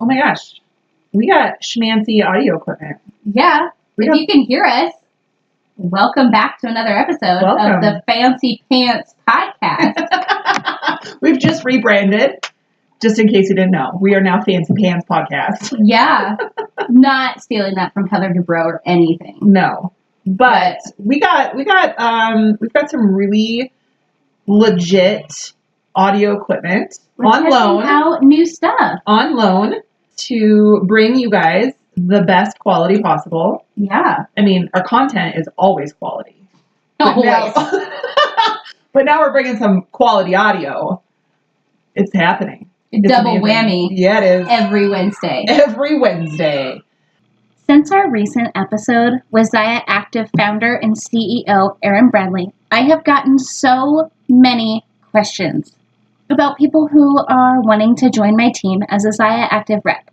Oh my gosh. We got schmancy audio equipment. Yeah. If you can hear us, welcome back to another episode of the Fancy Pants Podcast. We've just rebranded, just in case you didn't know. We are now Fancy Pants Podcast. Yeah. Not stealing that from Heather Dubrow or anything. No. But we've got some really legit audio equipment on loan. Out new stuff. On loan to bring you guys the best quality possible. Yeah. I mean, our content is always quality. Always. But now we're bringing some quality audio. It's happening. It's double amazing. whammy. Yeah, it is. Every Wednesday. Every Wednesday. Since our recent episode with Zaya Active founder and CEO Erin Bradley, I have gotten so many questions about people who are wanting to join my team as a Zaya Active rep.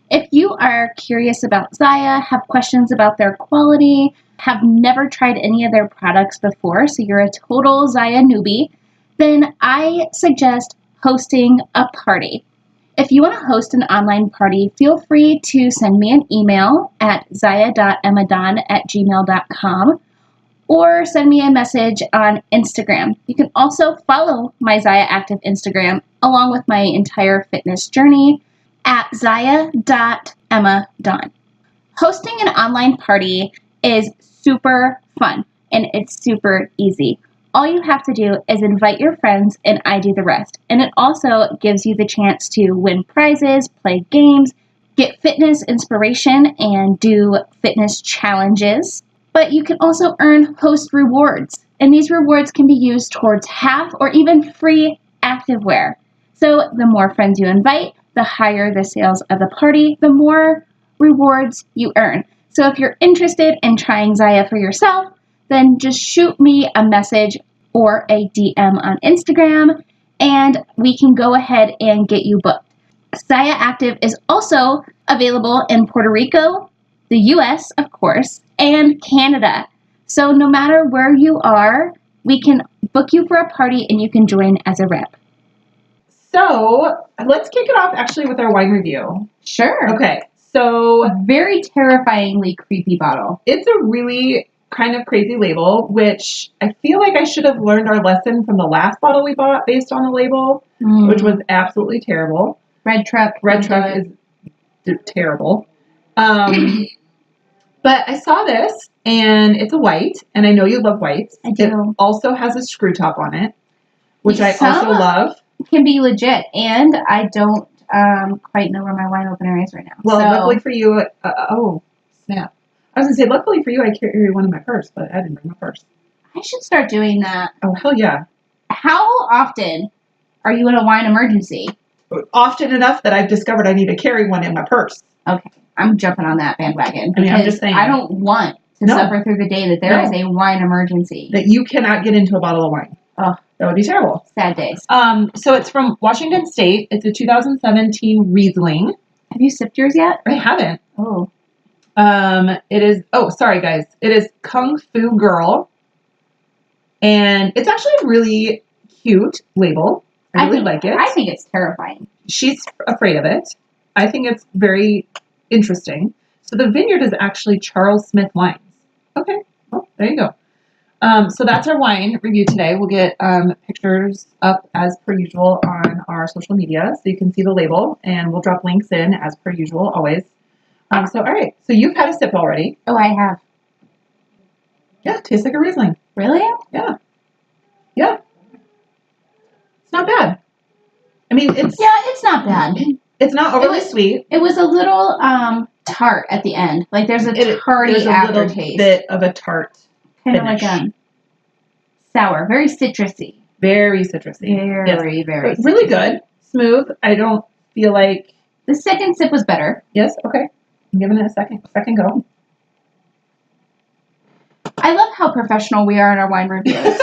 If you are curious about Zaya, have questions about their quality, have never tried any of their products before, so you're a total Zaya newbie, then I suggest hosting a party. If you want to host an online party, feel free to send me an email at zaya.emadon@gmail.com or send me a message on Instagram. You can also follow my Zaya Active Instagram along with my entire fitness journey at zaya.emadon. Hosting an online party is super fun and it's super easy. All you have to do is invite your friends and I do the rest. And it also gives you the chance to win prizes, play games, get fitness inspiration, and do fitness challenges. But you can also earn host rewards. And these rewards can be used towards half or even free activewear. So the more friends you invite, the higher the sales of the party, the more rewards you earn. So if you're interested in trying Zaya for yourself, then just shoot me a message or a DM on Instagram, and we can go ahead and get you booked. Zaya Active is also available in Puerto Rico, the US, of course, and Canada. So no matter where you are, we can book you for a party and you can join as a rep. So let's kick it off actually with our wine review. Sure. Okay. So a very terrifyingly creepy bottle. It's a really kind of crazy label, which I feel like I should have learned our lesson from the last bottle we bought based on the label, which was absolutely terrible. Red Truck is terrible. But I saw this, and it's a white, and I know you love whites. I do. It also has a screw top on it, which I also love. Can be legit, and I don't quite know where my wine opener is right now. Well, luckily for you, oh, snap. I was going to say, luckily for you, I carry one in my purse, but I didn't bring my purse. I should start doing that. Oh, hell yeah. How often are you in a wine emergency? Often enough that I've discovered I need to carry one in my purse. Okay. I'm jumping on that bandwagon. I mean, I'm just saying. I don't want to suffer through the day that there is a wine emergency. That you cannot get into a bottle of wine. Oh. That would be terrible. Sad days. So it's from Washington State. It's a 2017 Riesling. Have you sipped yours yet? I haven't. Oh. It is, sorry guys. It is Kung Fu Girl. And it's actually a really cute label. I really like it. I think it's terrifying. She's afraid of it. I think it's very interesting. So the vineyard is actually Charles Smith Wines. Okay. Well, there you go. So that's our wine review today. We'll get pictures up as per usual on our social media so you can see the label, and we'll drop links in as per usual always. So all right. So you've had a sip already. Oh, I have. Yeah, tastes like a Riesling. Really? Yeah. Yeah. It's not bad. I mean, it's not bad. It's not overly sweet. It was a little tart at the end. Like there's a tarty aftertaste. There's a little bit of a tart. Kind of like sour, very citrusy. Very citrusy. Very citrusy. Really good. Smooth. I don't feel like... The second sip was better. Yes, okay. I'm giving it a second go. I love how professional we are in our wine reviews.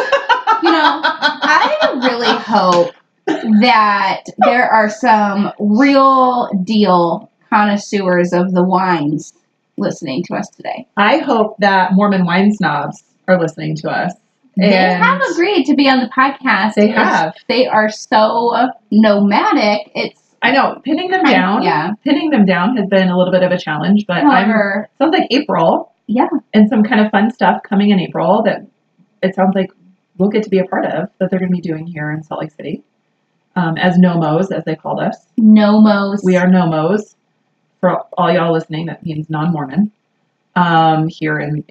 I really hope that there are some real deal connoisseurs of the wines listening to us today. I hope that Mormon wine snobs are listening to us. They have agreed to be on the podcast. They have. They are so nomadic. It's I know pinning them Yeah. down has been a little bit of a challenge, but However, sounds like April. Yeah. And some kind of fun stuff coming in April that it sounds like we'll get to be a part of that they're going to be doing here in Salt Lake City. As NOMOs, as they called us. NOMOs. We are NOMOs. For all y'all listening, that means non-Mormon. Here in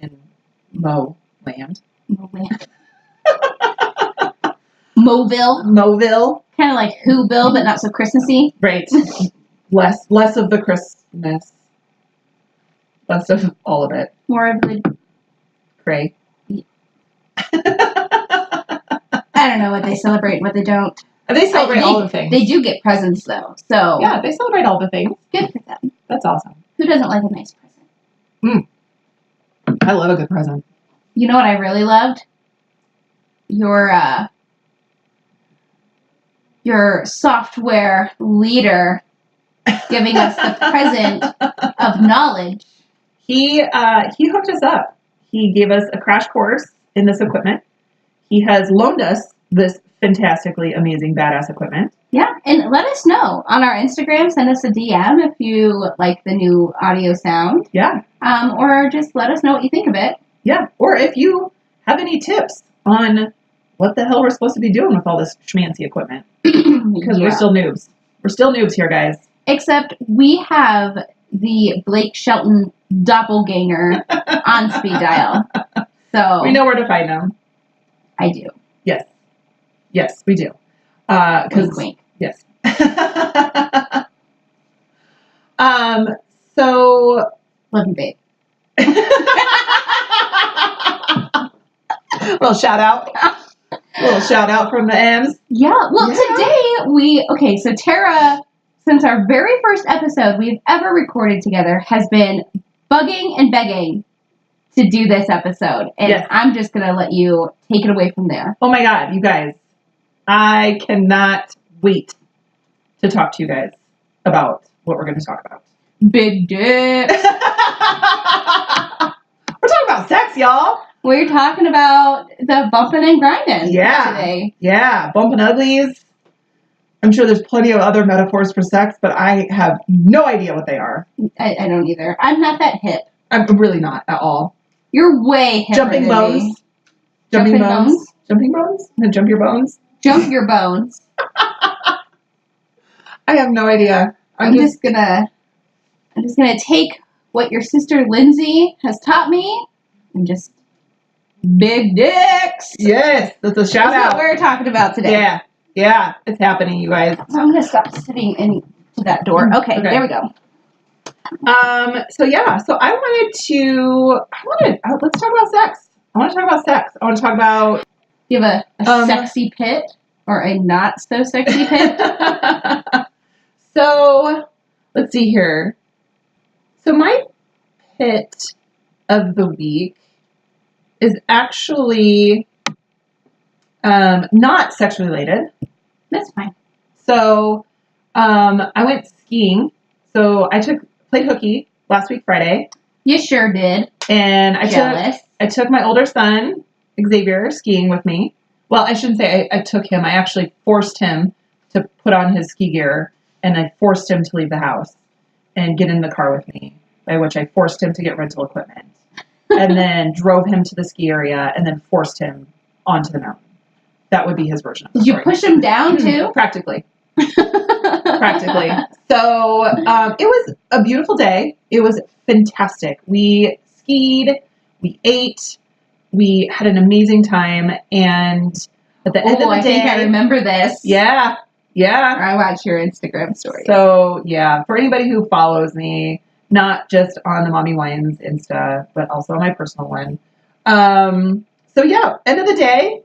Mo land. Moville. Kind of like Whoville, but not so Christmassy. Right. Less of the Christmas. Less of all of it. More of the cray. I don't know what they celebrate and what they don't. They celebrate all the things. They do get presents, though. So yeah, they celebrate all the things. Good for them. That's awesome. Who doesn't like a nice present? I love a good present. You know what I really loved? Your software leader giving us the present of knowledge. He hooked us up. He gave us a crash course in this equipment. He has loaned us this fantastically amazing badass equipment. Yeah, and let us know on our Instagram. Send us a DM if you like the new audio sound. Yeah. Or just let us know what you think of it. Yeah. Or if you have any tips on what the hell we're supposed to be doing with all this schmancy equipment. Because we're still noobs. We're still noobs here, guys. Except we have the Blake Shelton doppelganger on speed dial. So we know where to find them. I do. Yes. Yes, we do. Wink, wink. Yes. So love you, babe. Little shout out from the M's. Yeah. Well, today so Tara, since our very first episode we've ever recorded together, has been bugging and begging to do this episode. And yes. I'm just going to let you take it away from there. Oh my God, you guys. I cannot wait to talk to you guys about what we're going to talk about. Big dicks. We're talking about sex, y'all. We're talking about the bumping and grinding today. Yeah, bumping uglies. I'm sure there's plenty of other metaphors for sex, but I have no idea what they are. I don't either. I'm not that hip. I'm really not at all. You're way hipper Jumping bones. Me. Jumping bones? Jumping bones? Jump your bones? Jump your bones. I have no idea. I'm just gonna take what your sister Lindsay has taught me and just big dicks. Yes, that's a shout out. That's what we're talking about today. Yeah, it's happening, you guys. I'm gonna stop sitting into that door. Okay, there we go. So let's talk about sex. I want to talk about sex. I want to talk about. Do you have a sexy pit or a not so sexy pit? So, let's see here. So my pit of the week is actually not sexually related. That's fine. So, I went skiing. So I played hooky last week Friday. You sure did. And I took my older son Xavier skiing with me. Well, I shouldn't say I took him. I actually forced him to put on his ski gear, and I forced him to leave the house and get in the car with me, by which I forced him to get rental equipment, and then drove him to the ski area, and then forced him onto the mountain. That would be his version of the story. Did you push him down, too? Practically. So it was a beautiful day. It was fantastic. We skied, we ate, we had an amazing time, and at the end of the day, I think I remember this. Yeah. I watched your Instagram story. So yeah, for anybody who follows me, not just on the Mommy Wines Insta, but also on my personal one. So yeah, end of the day,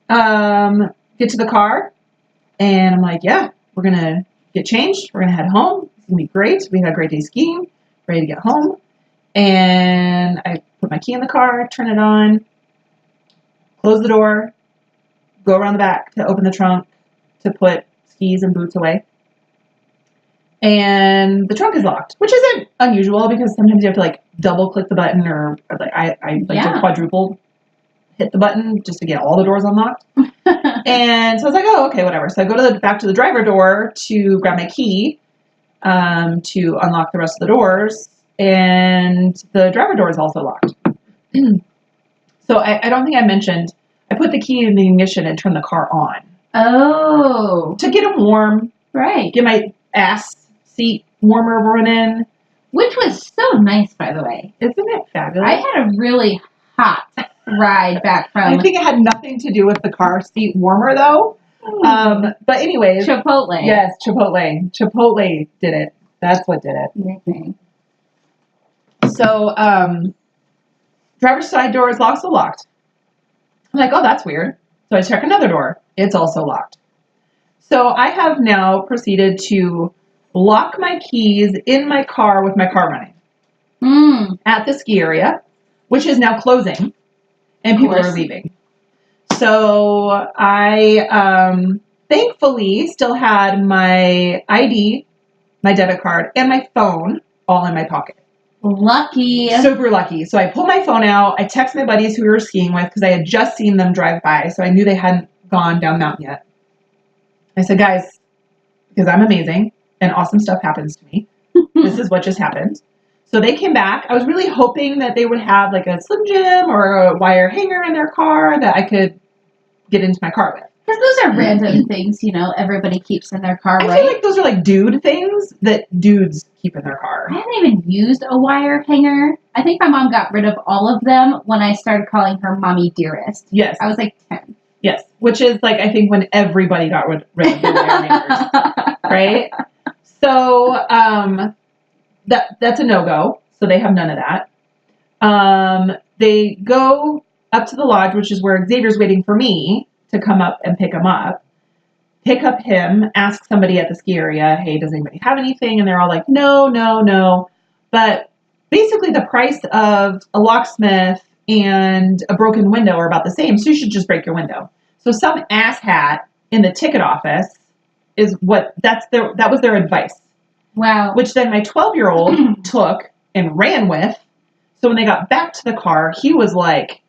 get to the car, and I'm like, yeah, we're gonna get changed. We're gonna head home. It's gonna be great. We had a great day skiing. Ready to get home. And I put my key in the car, turn it on, close the door, go around the back to open the trunk to put skis and boots away. And the trunk is locked, which isn't unusual because sometimes you have to like double click the button or like I like to quadruple hit the button just to get all the doors unlocked. And so I was like, oh, okay, whatever. So I go back to the driver door to grab my key to unlock the rest of the doors. And the driver door is also locked. So I don't think I mentioned, I put the key in the ignition and turned the car on. Oh. To get them warm. Right. Get my ass seat warmer running. Which was so nice, by the way. Isn't it fabulous? I had a really hot ride back from... I think it had nothing to do with the car seat warmer, though. But anyways. Chipotle. Yes, Chipotle. Chipotle did it. That's what did it. Nickname. So, driver's side door is also locked. I'm like, oh, that's weird. So I check another door. It's also locked. So I have now proceeded to lock my keys in my car with my car running at the ski area, which is now closing, and people are leaving. So I thankfully still had my ID, my debit card, and my phone all in my pocket. Lucky. Super lucky. So I pull my phone out. I text my buddies who we were skiing with because I had just seen them drive by. So I knew they hadn't gone down the mountain yet. I said, guys, because I'm amazing and awesome stuff happens to me. This is what just happened. So they came back. I was really hoping that they would have like a Slim Jim or a wire hanger in their car that I could get into my car with. Because those are random things, you know, everybody keeps in their car, right? I feel like those are like dude things that dudes keep in their car. I haven't even used a wire hanger. I think my mom got rid of all of them when I started calling her Mommy Dearest. Yes. I was like 10. Yes. Which is like, I think when everybody got rid of their wire hangers. Right? So, that's a no-go. So they have none of that. They go up to the lodge, which is where Xavier's waiting for me to come up and pick him up. Pick up him, ask somebody at the ski area, hey, does anybody have anything? And they're all like, no. But basically the price of a locksmith and a broken window are about the same, so you should just break your window. So some asshat in the ticket office is that was their advice. Wow. Which then my 12-year-old took and ran with. So when they got back to the car, he was like,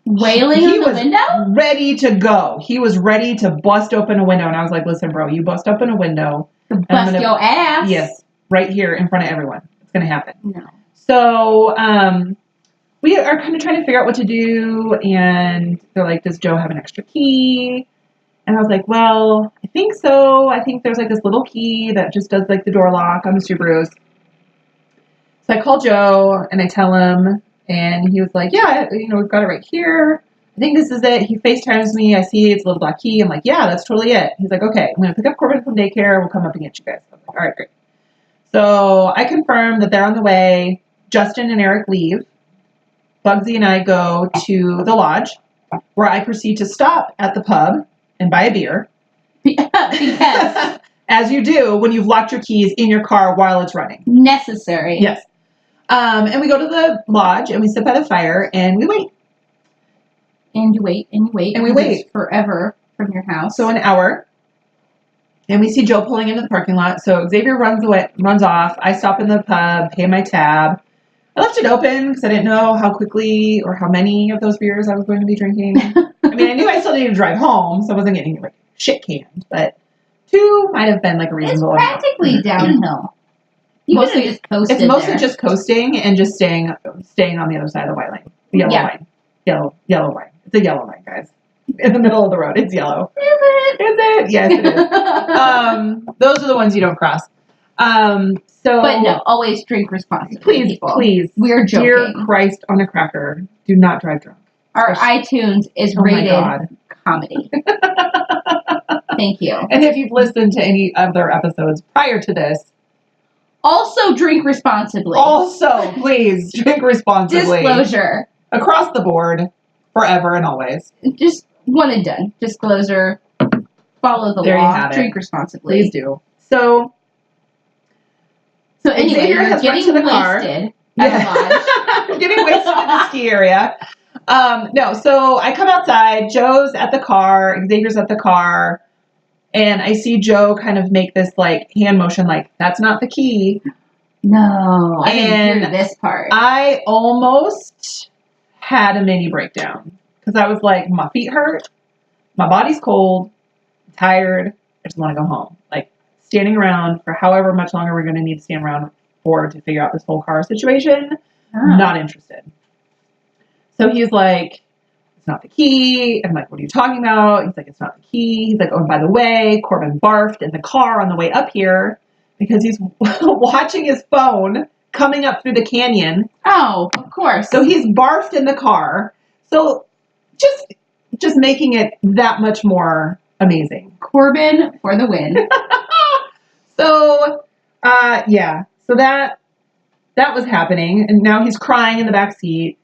wailing on the window? Ready to go. He was ready to bust open a window. And I was like, listen, bro, you bust open a window. Bust your ass. Yes. Right here in front of everyone. It's going to happen. No. So, we are kind of trying to figure out what to do. And they're like, does Joe have an extra key? And I was like, well, I think so. I think there's like this little key that just does like the door lock on the Subarus. So I call Joe and I tell him, and he was like, yeah, we've got it right here. I think this is it. He FaceTimes me. I see it's a little black key. I'm like, yeah, that's totally it. He's like, okay, I'm going to pick up Corbin from daycare. We'll come up and get you guys. I'm like, all right, great. So I confirm that they're on the way. Justin and Eric leave. Bugsy and I go to the lodge, where I proceed to stop at the pub and buy a beer. Yes. As you do when you've locked your keys in your car while it's running. Necessary. Yes. And we go to the lodge and we sit by the fire and we wait. And you wait and you wait. And we wait. Forever from your house. So an hour. And we see Joe pulling into the parking lot. So Xavier runs off. I stop in the pub, pay my tab. I left it open because I didn't know how quickly or how many of those beers I was going to be drinking. I mean, I knew I still needed to drive home, so I wasn't getting like shit canned. But 2 might have been like a reasonable amount. It's practically downhill. You could have just coasted. It's mostly just coasting and just staying on the other side of the white line. The yellow line. Yellow line. It's a yellow line, guys. In the middle of the road. It's yellow. Is it? Is it? Yes, it is. Those are the ones you don't cross. But no, always drink responsibly. Please. We're joking. Dear Christ on a cracker, do not drive drunk. Our iTunes is rated comedy. Thank you. And if you've listened to any other episodes prior to this, also drink responsibly. Also, please drink responsibly. Disclosure. Across the board, forever and always. Just one and done. Disclosure. Follow the there law. You have drink it. Responsibly. Please do. So anyway, you're getting wasted at the lodge. Getting wasted at the ski area. No, so I come outside. Joe's at the car. Xavier's at the car. And I see Joe kind of make this like hand motion like, that's not the key. No, I didn't hear this part. I almost had a mini breakdown. because I was like, my feet hurt, my body's cold, I'm tired, I just want to go home. Like, standing around for however much longer we're going to need to stand around for to figure out this whole car situation, not interested. So he's like, it's not the key. I'm like, what are you talking about? He's like, it's not the key. He's like, oh, and by the way, Corbin barfed in the car on the way up here because he's watching his phone coming up through the canyon. Oh, of course. So he's barfed in the car. So just making it that much more amazing. Corbin for the win. So, yeah. So that was happening. And now he's crying in the back seat.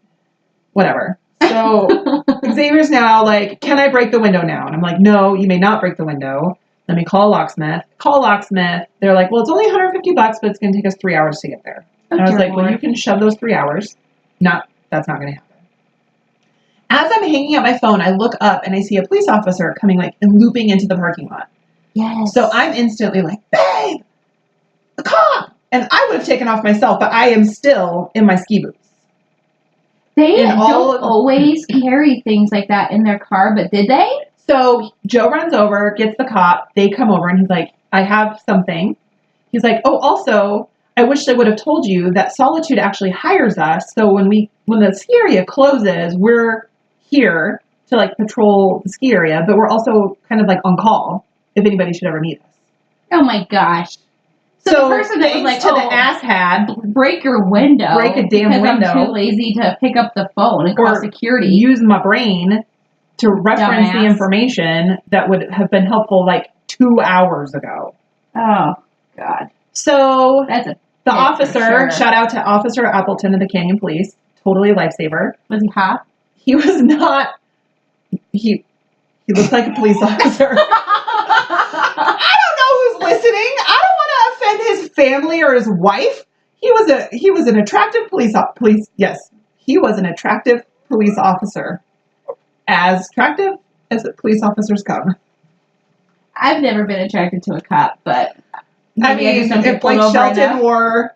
Whatever. So Xavier's now like, can I break the window now? And I'm like, no, you may not break the window. Let me call a locksmith. Call a locksmith. They're like, well, it's only $150, but it's going to take us 3 hours to get there. And I was like, well, you can shove those 3 hours. That's not going to happen. As I'm hanging up my phone, I look up and I see a police officer coming like and looping into the parking lot. Yes. So I'm instantly like, babe, the cop. And I would have taken off myself, but I am still in my ski boots. They don't always carry things like that in their car, but did they? So Joe runs over, gets the cop. They come over and he's like, I have something. He's like, oh, also, I wish I would have told you that Solitude actually hires us. So when the ski area closes, we're here to like patrol the ski area, but we're also kind of like on call if anybody should ever need us. Oh my gosh. So the person that was like, to the asshat, break your window. Break a damn because window. I'm too lazy to pick up the phone and call security. Use my brain to reference the information that would have been helpful like 2 hours ago. Oh, God. So the officer, shout out to Officer Appleton of the Canyon Police, totally a lifesaver. Was he hot? He was not. He looked like a police officer. I don't know who's listening. I don't want to offend his family or his wife. He was an attractive police. Yes, he was an attractive police officer. As attractive as police officers come. I've never been attracted to a cop, but I mean, if like Shelton wore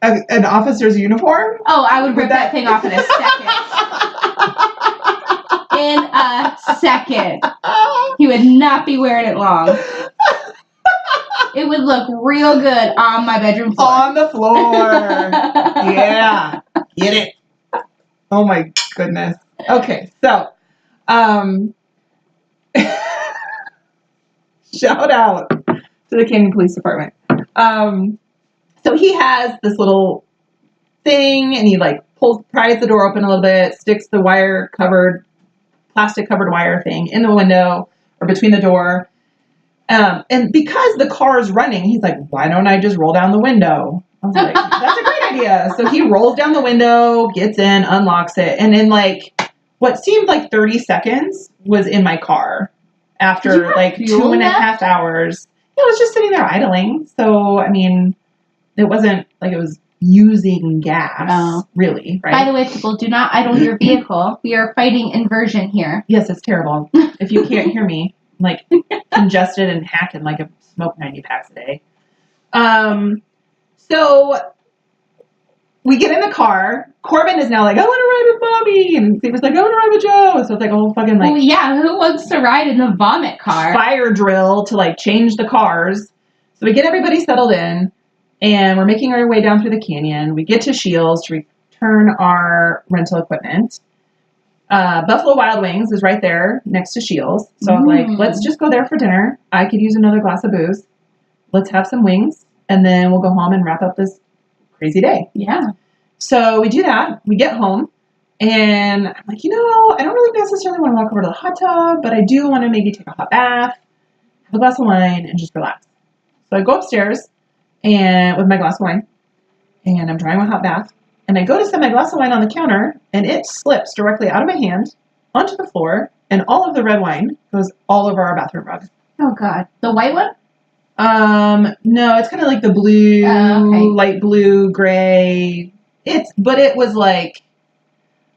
an officer's uniform, I would rip that thing off in a second. In a second. He would not be wearing it long. It would look real good on my bedroom floor. On the floor. Yeah. Get it. Oh my goodness. Okay, so shout out to the Canyon Police Department. So he has this little thing and he like pries the door open a little bit, sticks the plastic covered wire thing in the window or between the door. And because the car is running, he's like, why don't I just roll down the window? I was like, that's a great idea. So he rolls down the window, gets in, unlocks it. And in like what seemed like 30 seconds was in my car after like 2.5 hours. It was just sitting there idling. So, I mean, it wasn't like it was using gas, really, right? By the way, people, do not idle your vehicle. We are fighting inversion here. Yes, it's terrible. If you can't hear me, I'm like congested and hacking like a smoke 90 packs a day. So we get in the car. Corbin is now like, I want to ride with Mommy. And Steve was like, I want to ride with Joe. So it's like, oh, fucking like. Well, yeah, who wants to ride in the vomit car? Fire drill to like change the cars. So we get everybody settled in and we're making our way down through the canyon. We get to Shields to return our rental equipment. Buffalo Wild Wings is right there next to Shields. So I was like, let's just go there for dinner. I could use another glass of booze. Let's have some wings. And then we'll go home and wrap up this crazy day. Yeah. So we do that. We get home. And I'm like, I don't really necessarily want to walk over to the hot tub, but I do want to maybe take a hot bath, have a glass of wine, and just relax. So I go upstairs and with my glass of wine, and I'm trying my hot bath. And I go to set my glass of wine on the counter, and it slips directly out of my hand onto the floor, and all of the red wine goes all over our bathroom rug. Oh, God. The white one? No, it's kind of like the blue, light blue, gray. But it was like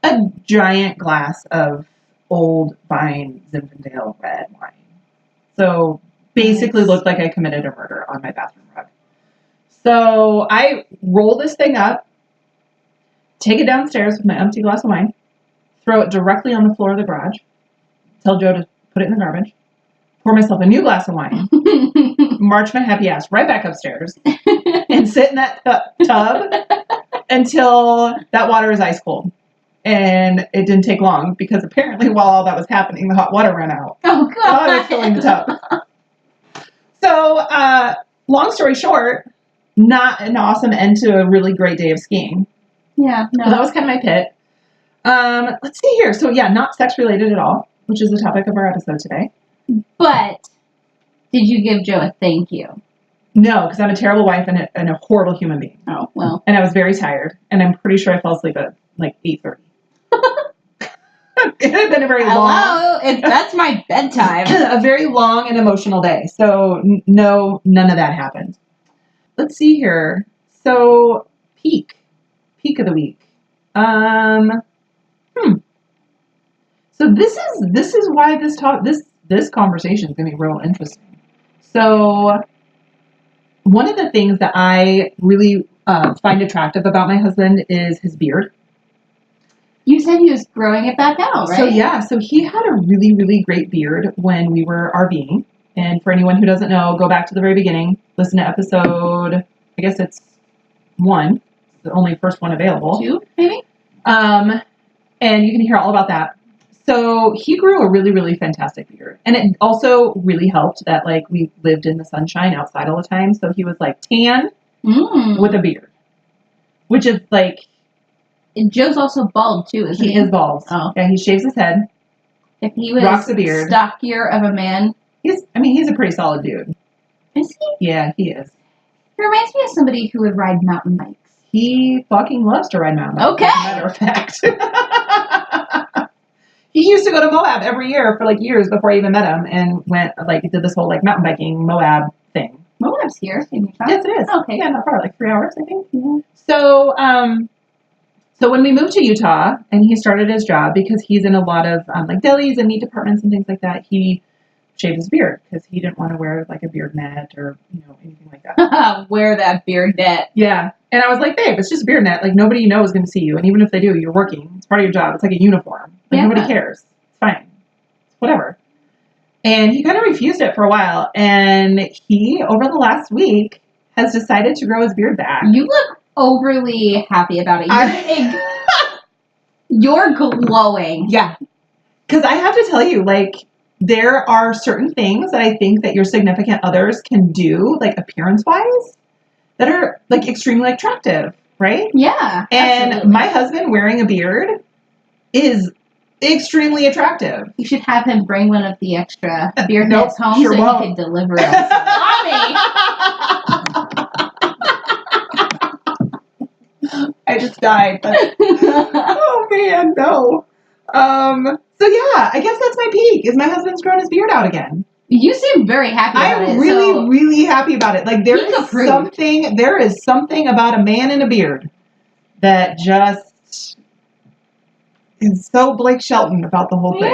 a giant glass of old vine Zinfandel red wine. So basically looked like I committed a murder on my bathroom rug. So I roll this thing up, take it downstairs with my empty glass of wine, throw it directly on the floor of the garage, tell Joe to put it in the garbage, pour myself a new glass of wine, march my happy ass right back upstairs, and sit in that tub until that water is ice cold. And it didn't take long because apparently while all that was happening, the hot water ran out. Oh, God. While I was filling the tub. So, long story short, not an awesome end to a really great day of skiing. Yeah, no. So that was kind of my pit. Let's see here. So, yeah, not sex related at all, which is the topic of our episode today. But did you give Joe a thank you? No, because I'm a terrible wife and a horrible human being. Oh, well. And I was very tired. And I'm pretty sure I fell asleep at like 8:30. It had been a very long... That's my bedtime. A very long and emotional day. So, no, none of that happened. Let's see here. So, peak of the week. So this is why this conversation is going to be real interesting. So, one of the things that I really find attractive about my husband is his beard. You said he was growing it back out, right? So he had a really, really great beard when we were RVing. And for anyone who doesn't know, go back to the very beginning, listen to episode, I guess it's 1, the only first one available. 2, maybe? And you can hear all about that. So he grew a really, really fantastic beard. And it also really helped that, like, we lived in the sunshine outside all the time. So he was, like, tan with a beard. Which is, like... And Joe's also bald, too, isn't he? He is bald. Oh. Yeah, he shaves his head. If he was rocks a beard. Stockier of a man... He's a pretty solid dude. Is he? Yeah, he is. He reminds me of somebody who would ride mountain bikes. He fucking loves to ride mountain bikes, okay. As a matter of fact. He used to go to Moab every year for, like, years before I even met him and went, like, did this whole, like, mountain biking Moab thing. Moab's here in Utah? Yes, it is. Okay. Yeah, not far, like 3 hours, I think. Yeah. So when we moved to Utah and he started his job, because he's in a lot of, like, delis and meat departments and things like that, he shaved his beard because he didn't want to wear, like, a beard net or, anything like that. Wear that beard net. Yeah. And I was like, babe, it's just a beard net. Like, nobody you know is going to see you. And even if they do, you're working. It's part of your job. It's like a uniform. Like, yeah. Nobody cares. It's fine. Whatever. And he kind of refused it for a while. And he, over the last week, has decided to grow his beard back. You look overly happy about it. You're glowing. Yeah. Because I have to tell you, like, there are certain things that I think that your significant others can do, like, appearance-wise, that are, like, extremely attractive, right? Yeah. And absolutely. my husband wearing a beard is extremely attractive. You should have him bring one of the extra beard Nope, nets home sure so won't. he can deliver us salami. I just died. Oh, man, no. So, yeah, I guess that's my peak, is my husband's grown his beard out again. You seem very happy about it. I'm really, really happy about it. Like, there is something about a man in a beard that just is so Blake Shelton about the whole thing.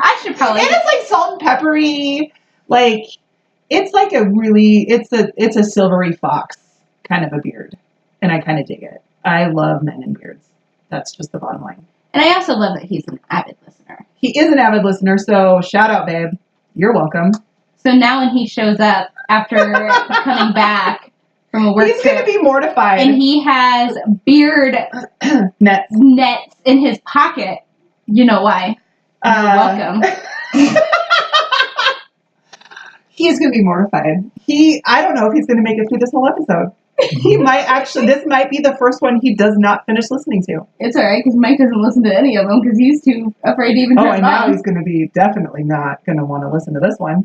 I should probably. And it's like salt and peppery. Like, it's like it's a silvery fox kind of a beard. And I kind of dig it. I love men in beards. That's just the bottom line. And I also love that he's an avid listener. He is an avid listener, so shout out, babe. You're welcome. So now when he shows up after coming back from a work He's trip, going to be mortified. and he has beard Nets. in his pocket, you know why. You're welcome. He's going to be mortified. I don't know if he's going to make it through this whole episode. He might actually, this might be the first one he does not finish listening to. It's alright, because Mike doesn't listen to any of them, because he's too afraid to even turn and it now on. he's going to be definitely not going to want to listen to this one.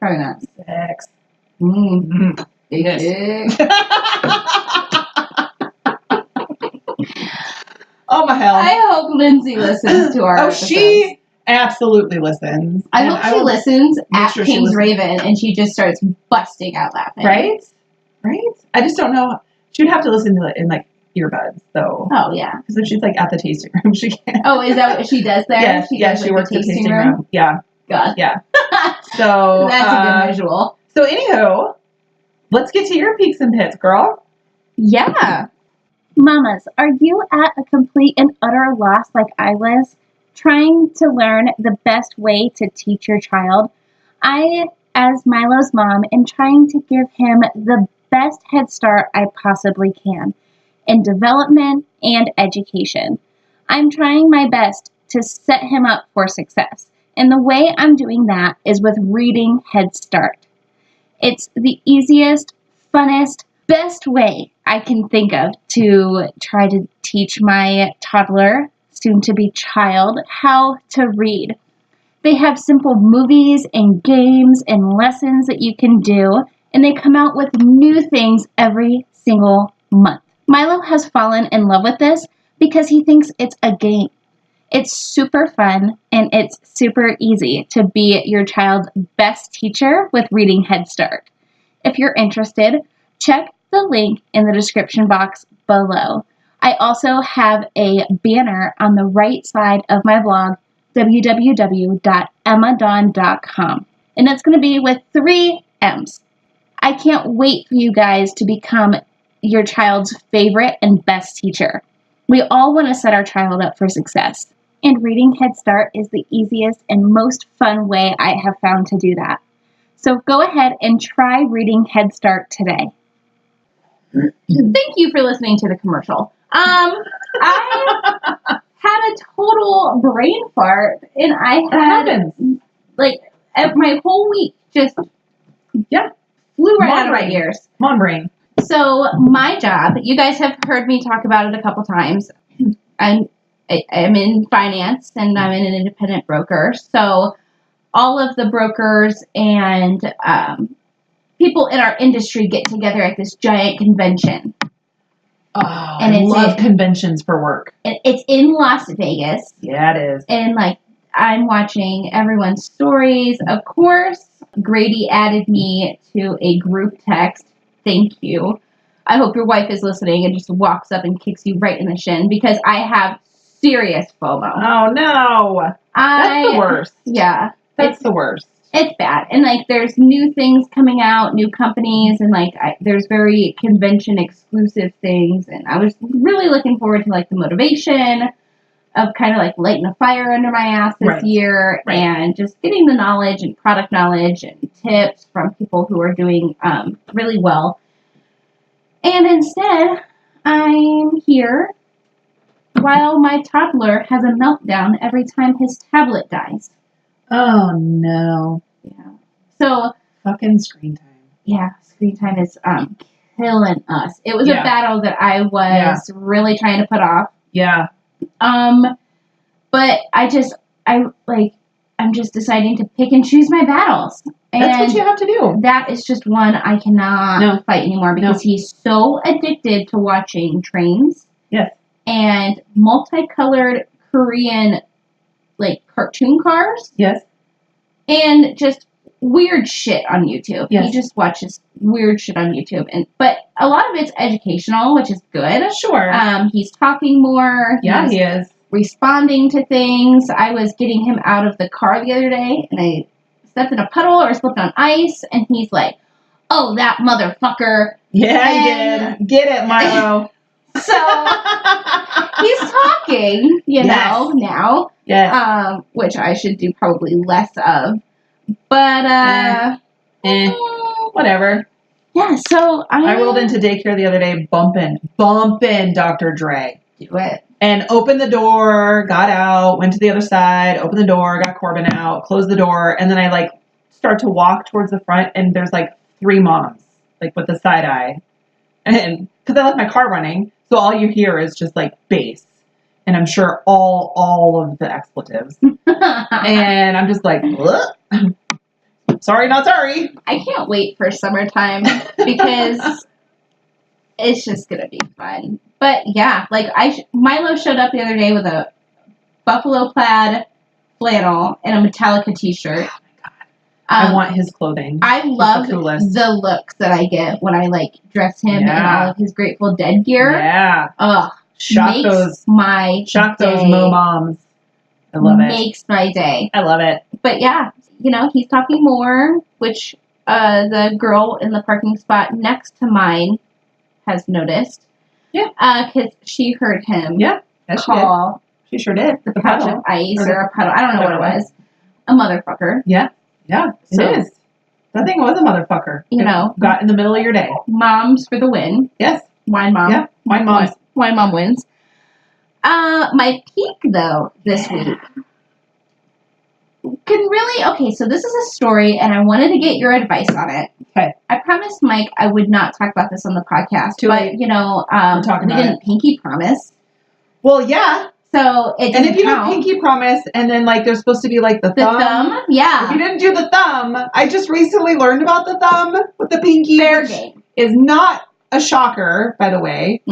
Probably not. Sex. Mm-hmm. Big Yes. dick. Oh, my hell. I hope Lindsay listens to our episodes. She absolutely listens. I hope she listens at sure she King's listens. Raven and she just starts busting out laughing. Right? I just don't know. She would have to listen to it in, like, earbuds, though. Oh, yeah. Because if she's, like, at the tasting room, she can't. Oh, is that what she does there? Yeah, she does, she like, works the the tasting room. Yeah. God. Yeah. So That's a good visual. So anywho, let's get to your peaks and pits, girl. Yeah. Mamas, are you at a complete and utter loss like I was, trying to learn the best way to teach your child? I, as Milo's mom, am trying to give him the best head start I possibly can in development and education. I'm trying my best to set him up for success, and the way I'm doing that is with reading Head Start. It's the easiest, funnest, best way I can think of to try to teach my toddler, soon to be child, how to read. They have simple movies and games and lessons that you can do, and they come out with new things every single month. Milo has fallen in love with this because he thinks it's a game. It's super fun and it's super easy to be your child's best teacher with Reading Head Start. If you're interested, check the link in the description box below. I also have a banner on the right side of my blog, www.emmadon.com. And it's going to be with 3 M's. I can't wait for you guys to become your child's favorite and best teacher. We all want to set our child up for success. And Reading Head Start is the easiest and most fun way I have found to do that. So go ahead and try Reading Head Start today. Thank you for listening to the commercial. I had a total brain fart, and I had my whole week just flew right out of my ears. Come on, brain. So my job, you guys have heard me talk about it a couple times. I'm in finance, and I'm an independent broker. So all of the brokers and people in our industry get together at this giant convention. Oh, and I love conventions for work. It's in Las Vegas. Yeah, it is. And I'm watching everyone's stories. Of course, Grady added me to a group text. Thank you. I hope your wife is listening and just walks up and kicks you right in the shin because I have serious FOMO. Oh, no. That's the worst. Yeah. That's the worst. It's bad. And, there's new things coming out, new companies, and, there's very convention-exclusive things. And I was really looking forward to, the motivation of kind of, lighting a fire under my ass this year and just getting the knowledge and product knowledge and tips from people who are doing really well. And instead, I'm here while my toddler has a meltdown every time his tablet dies. Oh, no. Yeah. So. Fucking screen time. Yeah, screen time is killing us. It was a battle that I was really trying to put off. Yeah. But I'm just deciding to pick and choose my battles. And that's what you have to do. That is just one I cannot fight anymore because he's so addicted to watching trains. Yes. And multicolored Korean cartoon cars. Yes. And just weird shit on YouTube. Yes. He just watches weird shit on YouTube. But a lot of it's educational, which is good. Sure. He's talking more. Yeah, he is. Responding to things. I was getting him out of the car the other day, and I stepped in a puddle or slipped on ice, and he's like, "Oh, that motherfucker." Yeah, he did. Get it, Milo. So he's talking, now. Yeah. Which I should do probably less of. But whatever. Yeah, so I rolled into daycare the other day bumping Dr. Dre. Do it. And opened the door, got out, went to the other side, opened the door, got Corbin out, closed the door, and then I start to walk towards the front, and there's 3 moms, with the side eye. And because I left my car running, so all you hear is just bass. And I'm sure all of the expletives. And I'm just sorry, not sorry. I can't wait for summertime because it's just going to be fun. But yeah, Milo showed up the other day with a buffalo plaid flannel and a Metallica t-shirt. Oh my God. I want his clothing. I love the looks that I get when I dress him in all of his Grateful Dead gear. Yeah. Ugh. Shock those mo moms. I love it. Makes my day. I love it. But yeah, he's talking more, which the girl in the parking spot next to mine has noticed. Yeah. Because she heard him Yeah. Yes, call she sure did. the pouch of ice or a puddle. I don't know what it was. A motherfucker. Yeah. Yeah. It is. That thing was a motherfucker. You know. Got in the middle of your day. Moms for the win. Yes. Wine mom. Yeah. Wine mom. Wine mom wins. My peak though this week so this is a story and I wanted to get your advice on it. Okay. I promised Mike I would not talk about this on the podcast, but we didn't pinky promise. Well, yeah. So it and if you count. don't pinky promise and then like there's supposed to be like the thumb. Yeah. If you didn't do the thumb, I just recently learned about the thumb with the pinky. Fair game. Is not a shocker, by the way.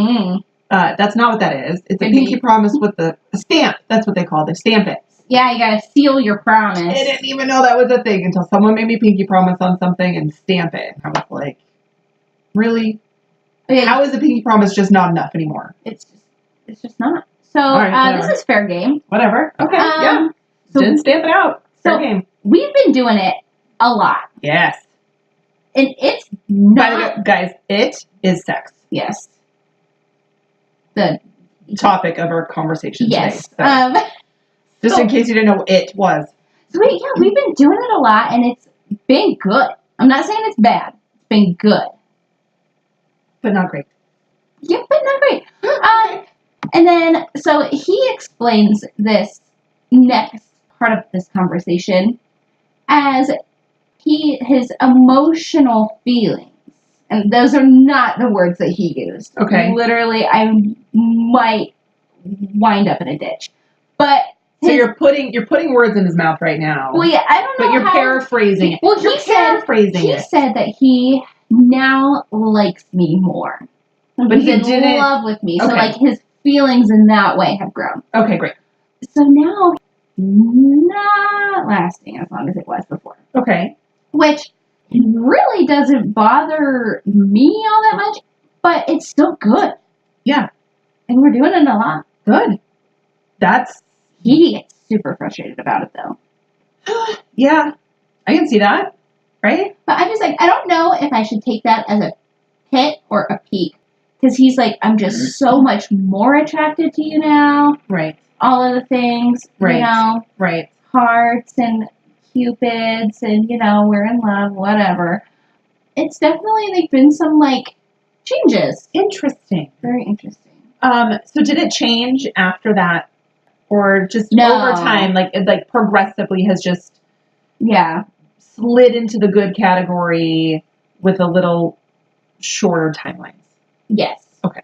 That's not what that is. It's a pinky promise with the stamp. That's what they call it. They stamp it. Yeah, you gotta seal your promise. I didn't even know that was a thing until someone made me pinky promise on something and stamp it. I was like, really? Okay. How is a pinky promise just not enough anymore? It's just not. So this is fair game. Whatever. Okay. Yeah. So didn't stamp it out. Fair game. We've been doing it a lot. Yes. And it's not. By the way, guys, it is sex. Yes. The topic of our conversation yes. today. So. Just in case you didn't know what it was. So we've been doing it a lot, and it's been good. I'm not saying it's bad. It's been good. But not great. Yeah, but not great. And then, so he explains this next part of this conversation as his emotional feelings. And those are not the words that he used. Okay. Literally, I might wind up in a ditch. But so you're putting words in his mouth right now. Well, yeah, I don't know. But you're paraphrasing it. Well, he said that he now likes me more. But he's in love with me. Okay. So like his feelings in that way have grown. Okay, great. So now not lasting as long as it was before. Okay. Which really doesn't bother me all that much, but it's still good. Yeah. And we're doing it a lot. Good. He gets super frustrated about it, though. Yeah. I can see that. Right? But I'm just like, I don't know if I should take that as a hit or a peak. Because he's like, I'm just so much more attracted to you now. Right. All of the things. Right. You know. Right. Hearts and cupids and, we're in love, whatever. It's definitely, like, been some, changes. Interesting. Very interesting. So did it change after that? Or just over time, it progressively has just slid into the good category with a little shorter timelines? Yes. Okay.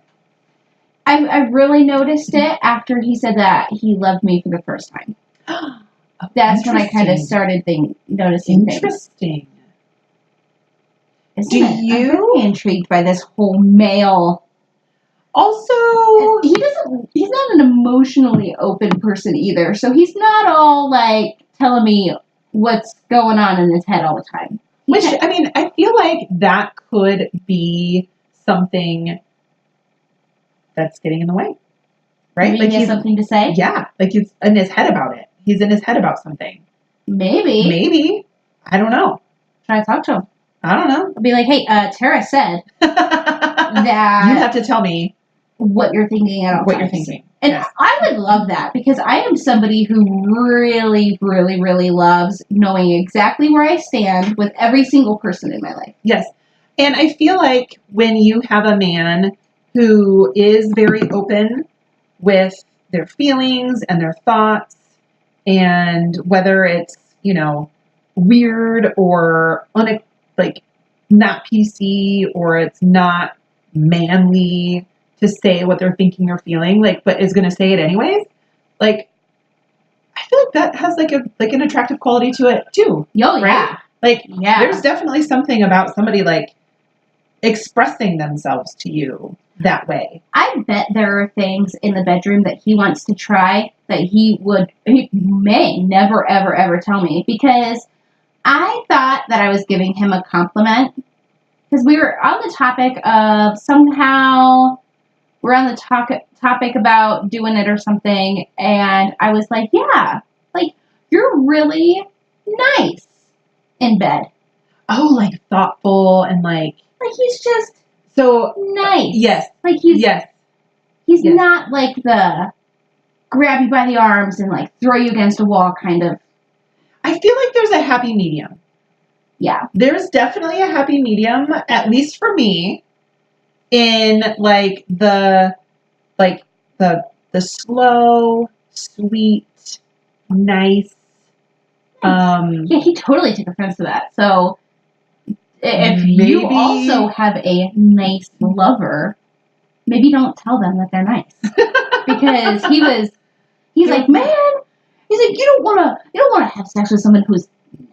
I really noticed it after he said that he loved me for the first time. That's when I kind of started noticing things. Interesting. I'm very intrigued by this whole male. Also, he's not an emotionally open person either, so he's not all telling me what's going on in his head all the time. Which, I feel like that could be something that's getting in the way. Right? He has something to say? Yeah. He's in his head about it. He's in his head about something. Maybe. I don't know. Try to talk to him. I don't know. I'll be like, hey, Tara said that... You have to tell me what you're thinking at all what times. You're thinking. And yes. I would love that because I am somebody who really, really, really loves knowing exactly where I stand with every single person in my life. Yes. And I feel like when you have a man who is very open with their feelings and their thoughts, and whether it's, weird or not PC or it's not manly to say what they're thinking or feeling, but is going to say it anyways. I feel like that has an attractive quality to it too. Oh, right? Yeah. There's definitely something about somebody expressing themselves to you that way. I bet there are things in the bedroom that he wants to try that he may never, ever, ever tell me, because I thought that I was giving him a compliment because we were on the topic of we're on the topic about doing it or something, and I was like, yeah, you're really nice in bed. Oh, thoughtful and he's just So nice. yes, Like he's yes. not like the grab you by the arms and like throw you against a wall kind of. I feel like there's a happy medium. Yeah. There's definitely a happy medium, at least for me, in like the slow, sweet, nice. Yeah, he totally took offense to that. So if you maybe- also have a nice lover, maybe don't tell them that they're nice. Because he's like, man, he's like, you don't wanna have sex with someone who's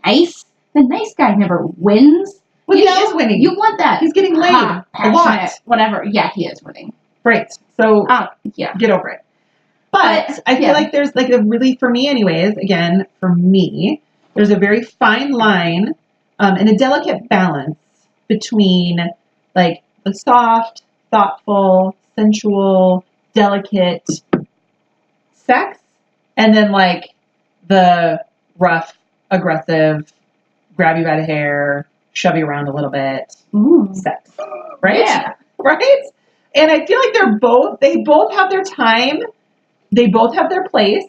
nice. The nice guy never wins. Well, You he know? is winning. You want that. He's getting laid a lot. Passionate, whatever. Yeah, he is winning. Right. So Yeah. get over it. But I feel like there's like a really, for me anyways, again, for me, there's a very fine line and a delicate balance between like the soft, thoughtful, sensual, delicate sex and then like the rough, aggressive, grab you by the hair, shove you around a little bit sex. Right? Yeah. Right? And I feel like they both have their time. They both have their place,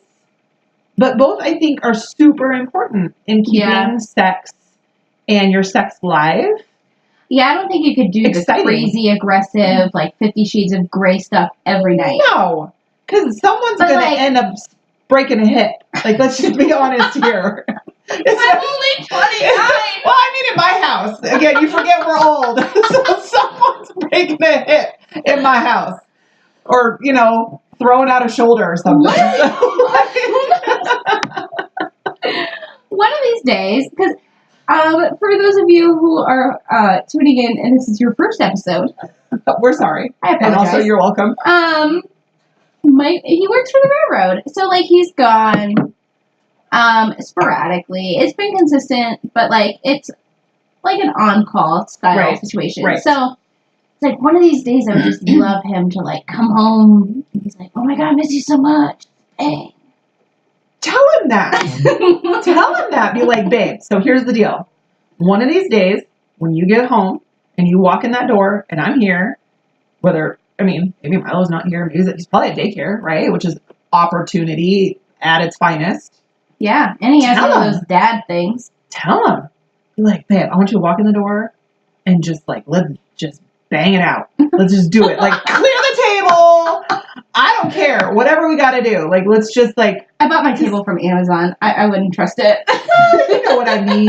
but both I think are super important in keeping sex and your sex live. Yeah, I don't think you could do the crazy, aggressive, like 50 Shades of Grey stuff every night. No, because someone's going to end up breaking a hip. Like, let's just be honest here. I'm only 29. Well, I mean, in my house. Again, you forget we're old. So someone's breaking a hip in my house. Or, throwing out a shoulder or something. One of these days, because for those of you who are tuning in and this is your first episode, we're sorry. I apologize. And also, you're welcome. He works for the railroad, so like he's gone sporadically. It's been consistent, but like it's like an on-call style situation. Right. So it's like one of these days I would just love him to like come home and he's like, oh my god, I miss you so much. Bang. Tell him that. Tell him that. Be like, babe, so here's the deal. One of these days, when you get home and you walk in that door and I'm here, maybe Milo's not here, maybe he's probably at daycare, right? Which is opportunity at its finest. Yeah, and he has one of those dad things. Tell him. Be like, babe, I want you to walk in the door and just like, let's just bang it out. Let's just do it. Like, clear the table. I don't care. Whatever we got to do. Like, let's just like. I bought my table from Amazon. I wouldn't trust it. You know what I mean.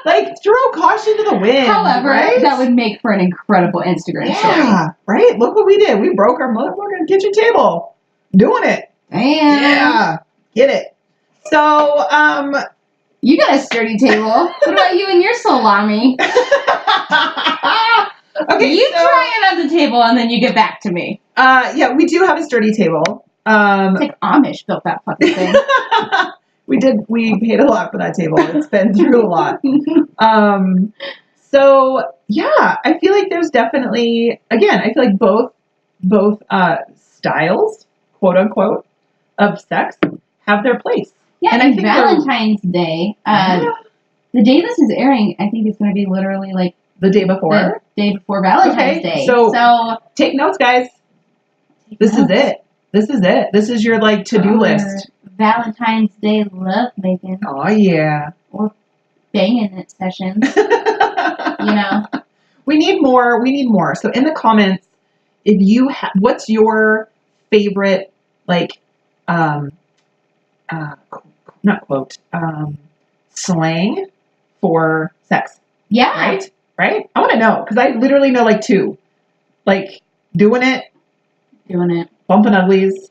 Like, throw caution to the wind. However, right? that would make for an incredible Instagram story. Yeah, right? Look what we did. We broke our motherfucking kitchen table. Doing it. Damn. Yeah. Get it. So, you got a sturdy table. What about you and your salami? Okay, you try it on the table and then you get back to me. Yeah, we do have a sturdy table. It's like Amish built that fucking thing. We paid a lot for that table. It's been through a lot. So yeah, I feel like there's definitely, again, I feel like both styles, quote unquote, of sex have their place. Yeah, and I think Valentine's Day, the day this is airing, I think it's going to be literally like the day before Valentine's Day. So take notes, guys. This is it. This is your like to-do list. Valentine's Day love making. Oh yeah. Or banging it sessions. We need more. So in the comments, if you what's your favorite like not quote slang for sex? Yeah. Right? I want to know because I literally know like two. Like doing it, bumping uglies.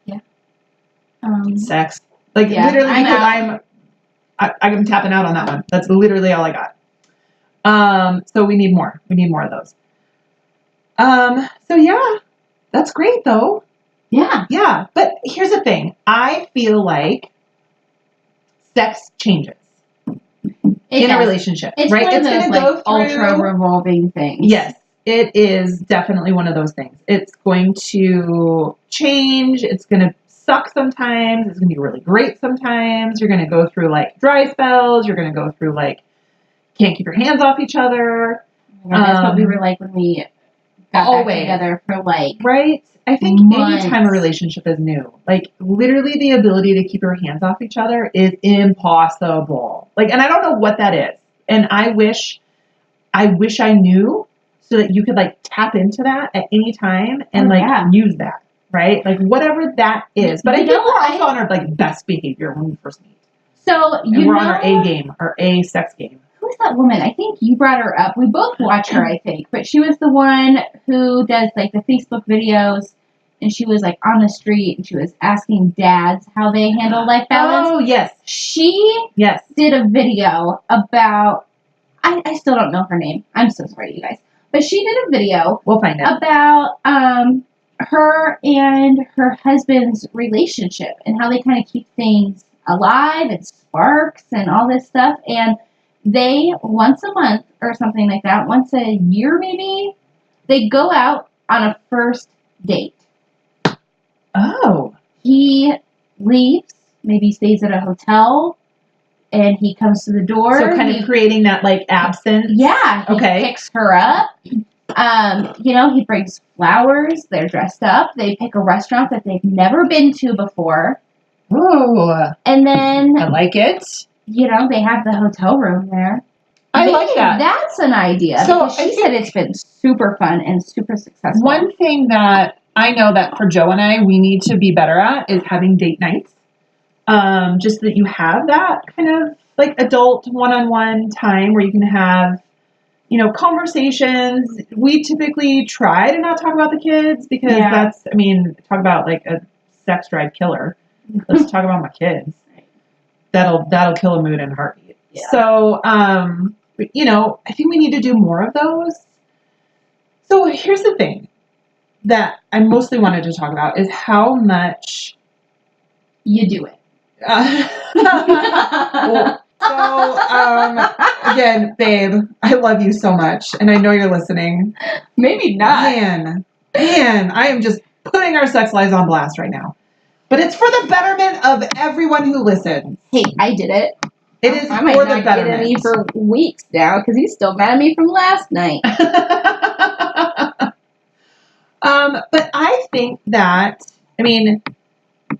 Yeah. Sex. Like literally because I'm tapping out on that one. That's literally all I got. So we need more. We need more of those. So yeah, that's great though. Yeah. Yeah. But here's the thing. I feel like sex changes in a relationship. It's right? One of those, like, ultra revolving things. Yes. It is definitely one of those things. It's going to change. It's going to suck sometimes. It's going to be really great sometimes. You're going to go through like dry spells. You're going to go through like can't keep your hands off each other. Yeah, that's what we were like when we got always. back together for like Right? I think months. anytime a relationship is new, like literally the ability to keep your hands off each other is impossible. Like, and I don't know what that is. And I wish I knew so that you could like tap into that at any time and use that, right? Like whatever that is. But I think we're also on our like best behavior when we first meet. So we're on our A game, our A sex game. Who's that woman? I think you brought her up. We both watch her, I think. But she was the one who does like the Facebook videos, and she was like on the street and she was asking dads how they handle life balance. Oh, yes. She did a video about, I still don't know her name. I'm so sorry, you guys. But she did a video we'll find out about her and her husband's relationship and how they kind of keep things alive and sparks and all this stuff. And they, once a month or something like that, once a year maybe, they go out on a first date. Oh. He leaves, maybe stays at a hotel, and he comes to the door. So kind of creating that like absence. Yeah. He picks her up. He brings flowers. They're dressed up. They pick a restaurant that they've never been to before. Oh. And then I like it. They have the hotel room there. I like that. That's an idea. So she said it's been super fun and super successful. One thing that I know that for Joe and I, we need to be better at is having date nights. Just that you have that kind of like adult one-on-one time where you can have, conversations. We typically try to not talk about the kids because talk about like a sex drive killer. Let's talk about my kids. That'll kill a mood in a heartbeat. Yeah. So, I think we need to do more of those. So here's the thing that I mostly wanted to talk about is how much you do it. Again, babe, I love you so much, and I know you're listening. Maybe not. Man, I am just putting our sex lives on blast right now. But it's for the betterment of everyone who listens. Hey, I did it. It is for the betterment. I might not get me for weeks now because he's still mad at me from last night. But I think that,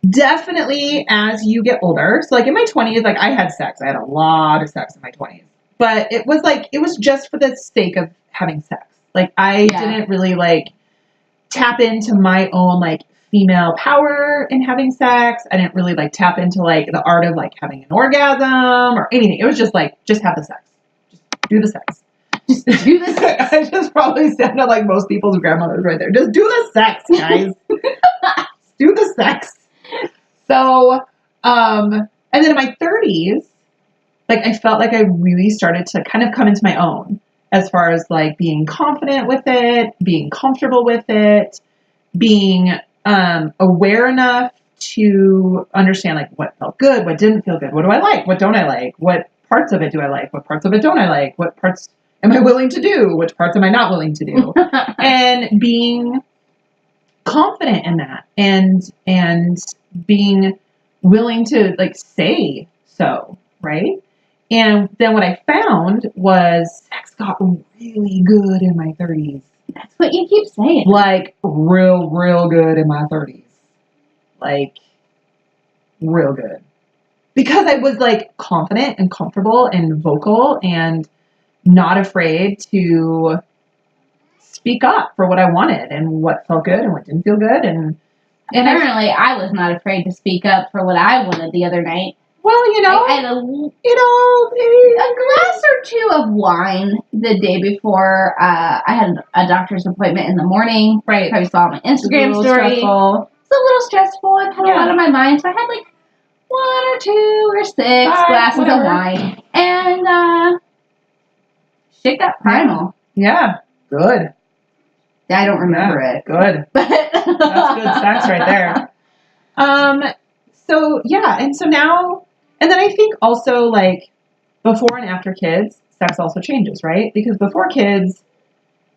definitely as you get older, so like in my 20s, like I had sex. I had a lot of sex in my 20s. But it was just for the sake of having sex. Like I didn't really like tap into my own like female power in having sex. I didn't really like tap into like the art of like having an orgasm or anything. It was just like, just have the sex. Just do the sex. Just do the sex. I just probably sounded like most people's grandmothers right there. Just do the sex, guys. Do the sex. So, and then in my 30s, like I felt like I really started to kind of come into my own as far as like being confident with it, being comfortable with it, being aware enough to understand like what felt good, what didn't feel good, what do I like, what don't I like, what parts of it do I like, what parts of it don't I like, what parts am I willing to do, which parts am I not willing to do, and being confident in that and being willing to like say so, right? And then what I found was sex got really good in my 30s. That's what you keep saying. Like real good in my 30s. Like real good. Because I was like confident and comfortable and vocal and not afraid to speak up for what I wanted and what felt good and what didn't feel good. And apparently I was not afraid to speak up for what I wanted the other night. Well, I had a glass or two of wine the day before. I had a doctor's appointment in the morning. Right. Probably saw my Instagram story. Stressful. It's a little stressful. I've had a lot on my mind. So I had like 1 or 2 or 6 glasses of wine. And shit got primal. Yeah. Good. I don't remember it. Good. But that's good sex right there. So yeah, and so now, and then I think also like before and after kids, sex also changes, right? Because before kids,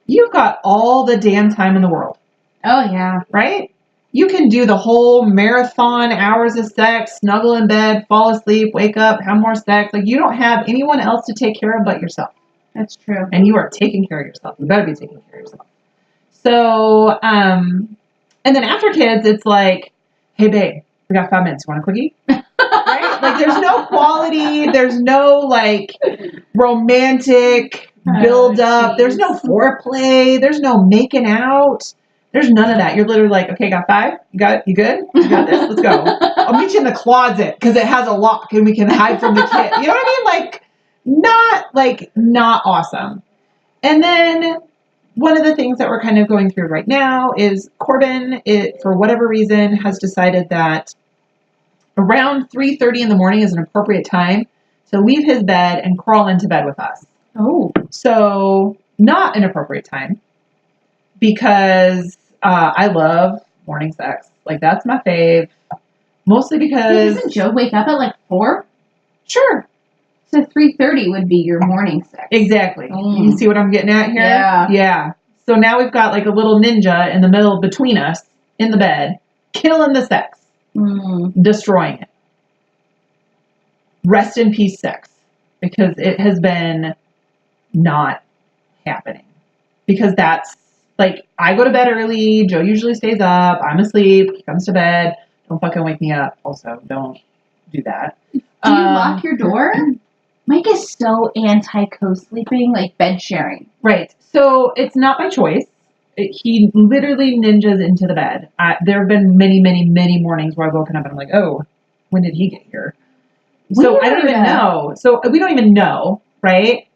you've got all the damn time in the world. Oh yeah. Right? You can do the whole marathon hours of sex, snuggle in bed, fall asleep, wake up, have more sex. Like you don't have anyone else to take care of but yourself. That's true. And you are taking care of yourself. You better be taking care of yourself. So, and then after kids, it's like, hey, babe, we got 5 minutes. You want a quickie? Right? Like, there's no quality. There's no, like, romantic build up. There's no foreplay. There's no making out. There's none of that. You're literally like, okay, got 5? You got it? You good? You got this? Let's go. I'll meet you in the closet because it has a lock and we can hide from the kid. You know what I mean? Not awesome. And then one of the things that we're kind of going through right now is Corbin, for whatever reason, has decided that around 3:30 in the morning is an appropriate time to leave his bed and crawl into bed with us. Oh. So not an appropriate time because I love morning sex. Like, that's my fave. Mostly because... Doesn't Joe wake up at like 4? Sure. So 3:30 would be your morning sex. Exactly. You see what I'm getting at here? Yeah. Yeah. So now we've got like a little ninja in the middle between us in the bed, killing the sex, destroying it. Rest in peace, sex, because it has been not happening. Because that's like, I go to bed early. Joe usually stays up. I'm asleep. He comes to bed. Don't fucking wake me up. Also, don't do that. Do you lock your door? Mike is so anti co-sleeping, like bed sharing. Right. So it's not my choice. He literally ninjas into the bed. There have been many, many, many mornings where I've woken up and I'm like, oh, when did he get here? So I don't even know. So we don't even know, right?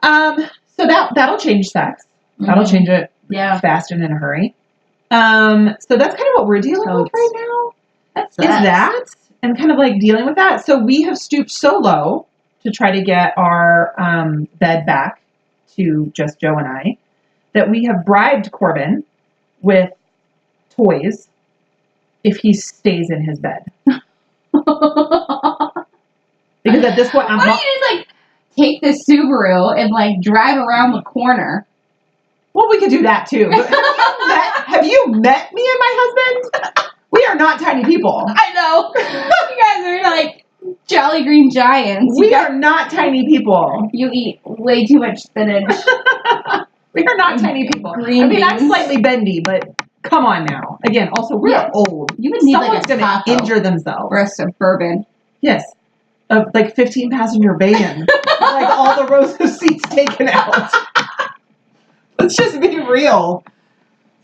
So that'll change sex. That'll change it fast and in a hurry. So that's kind of what we're dealing with right now. Is that and kind of like dealing with that. So we have stooped so low to try to get our bed back to just Joe and I that we have bribed Corbin with toys if he stays in his bed. Because at this point, why don't you just like take the Subaru and like drive around the corner? Well, we could do that too. But have you met me and my husband? We are not tiny people. I know. You guys are like Jolly Green Giants. We are not tiny people. You eat way too much spinach. We are not tiny people. Green beans. I'm beans. slightly bendy, but come on now. Again, also, we're old. You would need Someone's like a going to injure themselves. or a Suburban. Yes. Like 15-passenger van. Like all the rows of seats taken out. Let's just be real.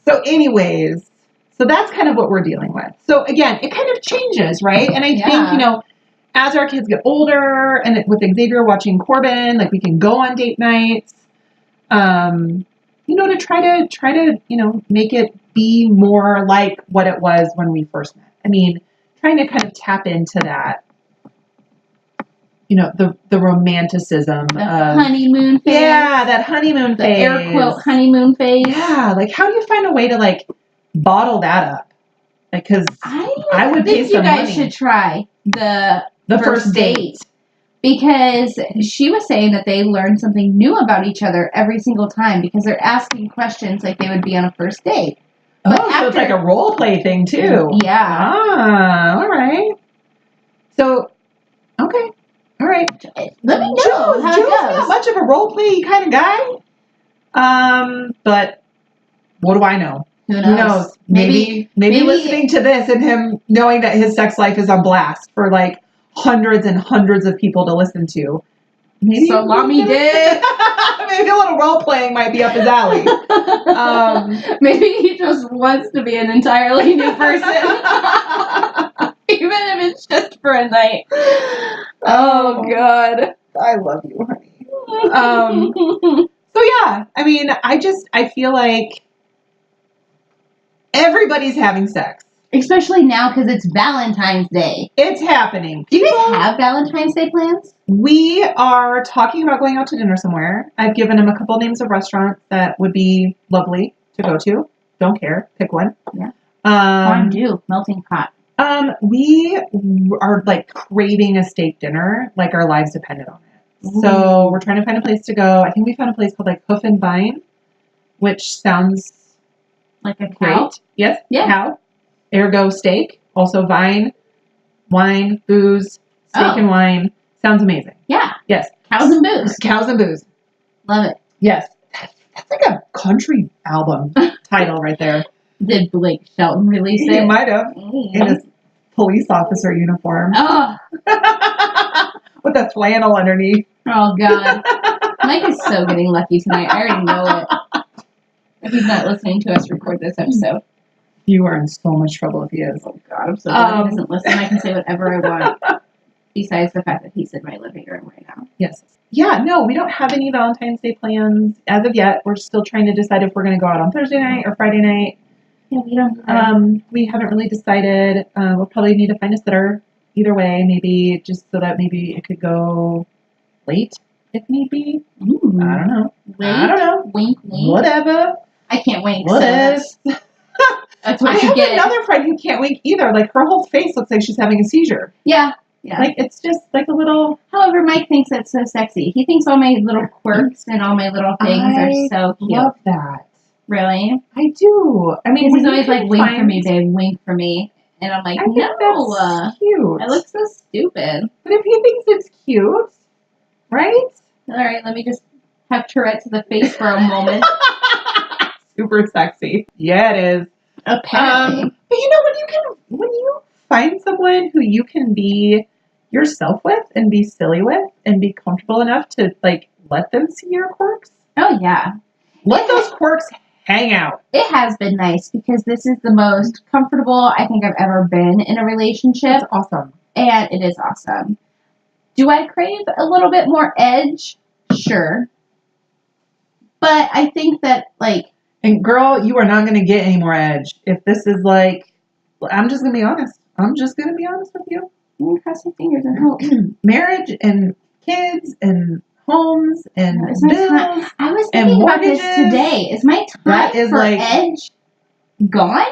So anyways, so that's kind of what we're dealing with. So again, it kind of changes, right? And I think, as our kids get older and with Xavier watching Corbin, like we can go on date nights, to try to, make it be more like what it was when we first met. I mean, trying to kind of tap into that, the romanticism the of honeymoon phase. Yeah, that honeymoon phase. The air quote honeymoon phase. Yeah, like how do you find a way to like bottle that up? Like, because I would pay some money. You guys should try the first date. Because she was saying that they learn something new about each other every single time because they're asking questions like they would be on a first date. But so it's like a role play thing too. Yeah. All right. So, okay. All right. Let me know how it goes. Not much of a role play kind of guy. But what do I know? Who knows? Maybe listening to this and him knowing that his sex life is on blast for like hundreds and hundreds of people to listen to. Maybe Salami dick. Maybe a little role playing might be up his alley. Maybe he just wants to be an entirely new person. Even if it's just for a night. Oh God. I love you, honey. So yeah, I mean, I feel like everybody's having sex. Especially now because it's Valentine's Day. It's happening. Do you guys have Valentine's Day plans? We are talking about going out to dinner somewhere. I've given him a couple names of restaurants that would be lovely to go to. Don't care. Pick one. Yeah. Fondue, melting pot. We are like craving a steak dinner, like our lives depended on it. Ooh. So we're trying to find a place to go. I think we found a place called like Hoof and Vine, which sounds like a great. cow. Yes. Yeah. Cow. Ergo steak. Also vine, wine, booze, steak and wine. Sounds amazing. Yeah. Yes. Cows and booze. Cows and booze. Love it. Yes. That's like a country album title right there. Did Blake Shelton release it? He might have. In his police officer uniform. Oh. With a flannel underneath. Oh, God. Mike is so getting lucky tonight. I already know it. If he's not listening to us record this episode. You are in so much trouble if he is. Oh, God. I'm so glad he doesn't listen. I can say whatever I want. Besides the fact that he's in my living room right now. Yes. Yeah, no, we don't have any Valentine's Day plans as of yet. We're still trying to decide if we're going to go out on Thursday night or Friday night. Yeah, we don't. We haven't really decided. We'll probably need to find a sitter. Either way, maybe just so that maybe it could go late if need be. Ooh. I don't know. Wait, I don't know. wink, wink. Whatever. I can't wink. What So if? that's what I you have get. another friend who can't wink either. Like her whole face looks like she's having a seizure. Yeah. Yeah. Like it's just like a little. However, Mike thinks that's so sexy. He thinks all my little quirks and all my little things are so cute. Love that. Really? I do. I mean, Because he's always like, wink for me, babe, wink for me. And I'm like, I think no. that's cute. I look so stupid. But if he thinks it's cute, right? All right, let me just have Tourette's of the face for a moment. Super sexy. Yeah, it is. Apparently. But you know, when you find someone who you can be yourself with and be silly with and be comfortable enough to like let them see your quirks, Oh, yeah. let those quirks hang out. It has been nice because this is the most comfortable I think I've ever been in a relationship. That's awesome. And it is awesome. Do I crave a little bit more edge? Sure. But I think that, like... And girl, you are not going to get any more edge. If this is like, I'm just going to be honest. I'm just going to be honest with you. Cross your fingers and hope. Marriage and kids and homes and Is my bills. time, I was and thinking about this mortgages. today. Is my time That is for like- edge gone?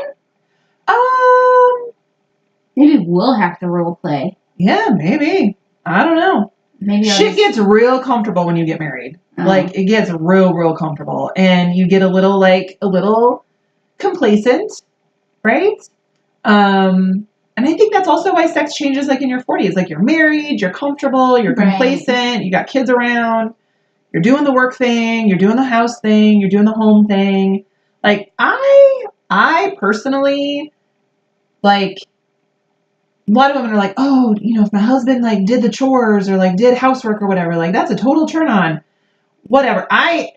Maybe we'll have to role play. Yeah, maybe. I don't know. Maybe I'll Shit just- gets real comfortable when you get married. Oh. Like, it gets real comfortable. And you get a little complacent, right? And I think that's also why sex changes, like, in your 40s. Like, you're married, you're comfortable, you're Right. complacent, you got kids around, you're doing the work thing, you're doing the house thing, you're doing the home thing. Like, I personally, like, a lot of women are like, oh, you know, if my husband, like, did the chores or, like, did housework or whatever, like, that's a total turn on. Whatever. I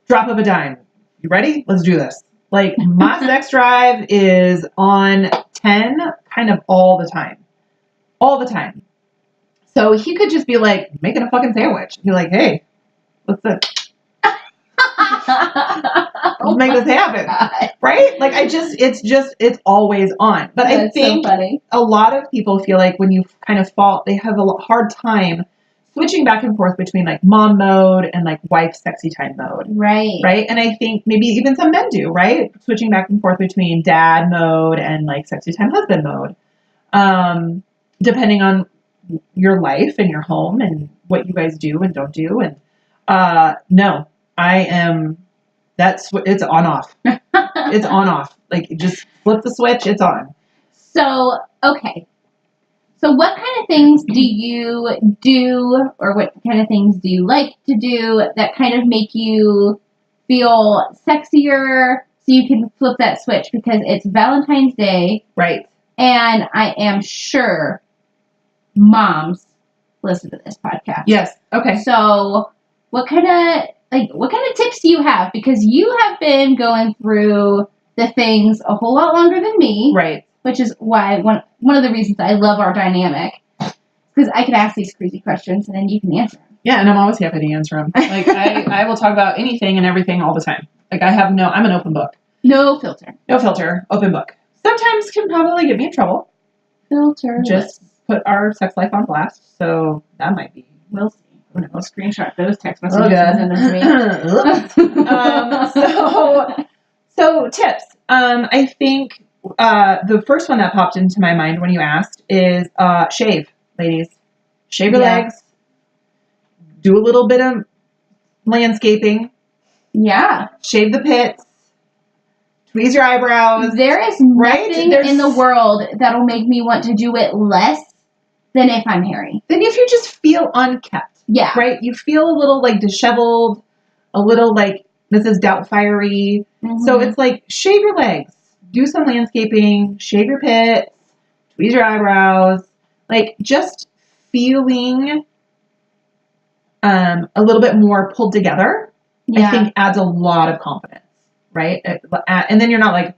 drop of a dime. You ready? Let's do this. Like, my sex drive is on 10 kind of all the time. All the time. So he could just be like, making a fucking sandwich. Be like, hey, let's make this happen. Right? Like, it's always on. But I That's think so funny. a lot of people feel like when you kind of fall, they have a hard time switching back and forth between like mom mode and like wife sexy time mode. Right. Right. And I think maybe even some men do, right? Switching back and forth between dad mode and like sexy time husband mode. Depending on your life and your home and what you guys do and don't do. And no, it's on off. It's on off. Like, just flip the switch, it's on. So, okay. So what kind of things do you do, or what kind of things do you like to do that kind of make you feel sexier so you can flip that switch? Because it's Valentine's Day. Right. And I am sure moms listen to this podcast. Yes. Okay. So what kind of tips do you have? Because you have been going through the things a whole lot longer than me. Right. Which is why one of the reasons I love our dynamic. Because I can ask these crazy questions and then you can answer them. Yeah, and I'm always happy to answer them. Like, I will talk about anything and everything all the time. Like, I'm an open book. No filter. No filter, open book. Sometimes can probably get me in trouble. Filter. Just put our sex life on blast, so that might be. We'll see. Who knows? Screenshot those text messages Oh, God. and send them to me. So tips. I think the first one that popped into my mind when you asked is shave, ladies. Shave your legs. Do a little bit of landscaping. Yeah. Shave the pits. Tweeze your eyebrows. There is nothing in the world that'll make me want to do it less than if I'm hairy. Then if you just feel unkept. Yeah. Right? You feel a little like disheveled, a little like Mrs. Doubtfire-y. Mm-hmm. So it's like, shave your legs, do some landscaping, shave your pits, tweeze your eyebrows, like just feeling a little bit more pulled together, I think adds a lot of confidence, right? And then you're not like